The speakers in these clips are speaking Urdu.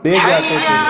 لے جاتے تھے۔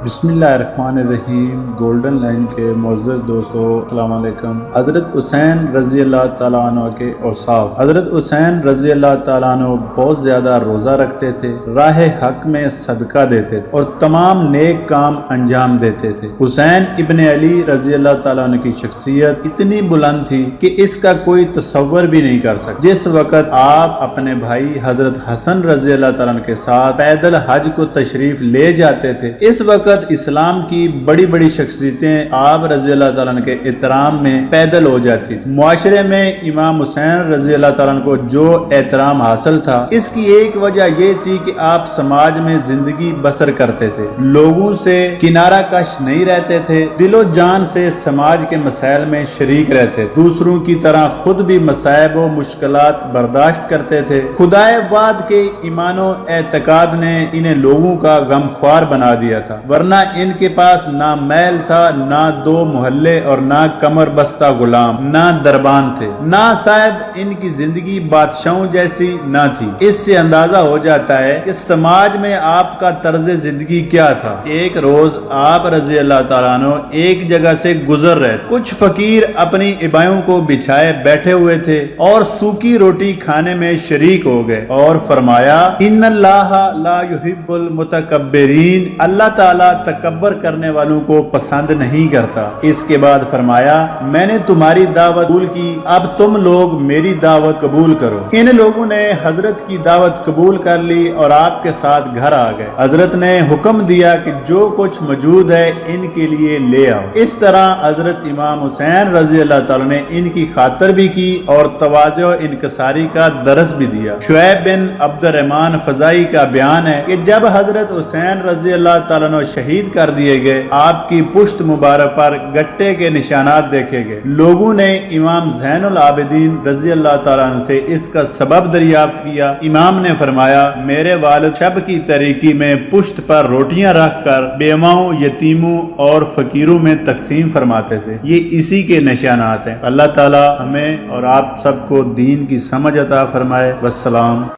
بسم اللہ الرحمن الرحیم۔ گولڈن لائن کے معزز دوستو السلام علیکم۔ حضرت حسین رضی اللہ تعالیٰ عنہ کے اوصاف۔ حضرت حسین رضی اللہ تعالیٰ عنہ بہت زیادہ روزہ رکھتے تھے، راہ حق میں صدقہ دیتے تھے اور تمام نیک کام انجام دیتے تھے۔ حسین ابن علی رضی اللہ تعالیٰ عنہ کی شخصیت اتنی بلند تھی کہ اس کا کوئی تصور بھی نہیں کر سکتا۔ جس وقت آپ اپنے بھائی حضرت حیسن رضی اللہ تعالیٰ عنہ کے ساتھ پیدل حج کو تشریف لے جاتے تھے، اس وقت اسلام کی بڑی بڑی شخصیتیں آپ رضی اللہ تعالیٰ عنہ کے احترام میں پیدل ہو جاتی تھی۔ معاشرے میں امام حسین رضی اللہ تعالیٰ عنہ کو جو احترام حاصل تھا، اس کی ایک وجہ یہ تھی کہ آپ سماج میں زندگی بسر کرتے تھے، لوگوں سے کنارہ کش نہیں رہتے تھے، دل و جان سے سماج کے مسائل میں شریک رہتے تھے، دوسروں کی طرح خود بھی مصائب و مشکلات برداشت کرتے تھے۔ خدائے وعد کے ایمان و اعتقاد نے انہیں لوگوں کا غمخوار بنا دیا تھا، ورنہ ان کے پاس نہ محل تھا، نہ دو محلے اور نہ کمر بستہ غلام، نہ دربان تھے، نہ صاحب ان کی زندگی بادشاہوں جیسی نہ تھی۔ اس سے اندازہ ہو جاتا ہے کہ سماج میں آپ کا طرز زندگی کیا تھا۔ ایک روز آپ رضی اللہ تعالیٰ عنہ ایک جگہ سے گزر رہے تھے، کچھ فقیر اپنی عبایوں کو بچھائے بیٹھے ہوئے تھے اور سوکھی روٹی کھانے میں شریک ہو گئے اور فرمایا ان اللہ لا يحب المتکبرین، اللہ تعالیٰ تکبر کرنے والوں کو پسند نہیں کرتا۔ اس کے بعد فرمایا میں نے تمہاری دعوت قبول کی، اب تم لوگ میری دعوت قبول کرو۔ ان لوگوں نے حضرت کی دعوت قبول کر لی اور آپ کے ساتھ گھر آ گئے۔ حضرت نے حکم دیا کہ جو کچھ موجود ہے ان کے لیے لے آؤ۔ اس طرح حضرت امام حسین رضی اللہ تعالیٰ نے ان کی خاطر بھی کی اور تواضع و انکساری کا درس بھی دیا۔ شعیب بن عبد الرحمن فضائی کا بیان ہے کہ جب حضرت حسین رضی اللہ تعالیٰ نے شہید کر دیے گئے، آپ کی پشت مبارک پر گٹے کے نشانات دیکھے گئے۔ لوگوں نے امام زین العابدین رضی اللہ تعالیٰ عنہ سے اس کا سبب دریافت کیا۔ امام نے فرمایا میرے والد شب کی تاریکی میں پشت پر روٹیاں رکھ کر بیواؤں، یتیموں اور فقیروں میں تقسیم فرماتے تھے۔ یہ اسی کے نشانات ہیں۔ اللہ تعالیٰ ہمیں اور آپ سب کو دین کی سمجھ عطا فرمائے۔ والسلام۔